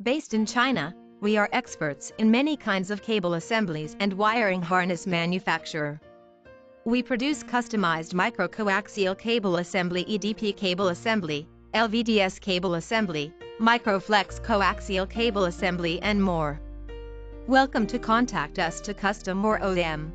Based in China, we are experts in many kinds of cable assemblies and wiring harness manufacturer. We produce customized micro-coaxial cable assembly, EDP cable assembly, LVDS cable assembly, microflex coaxial cable assembly and more. Welcome to contact us to custom or OEM.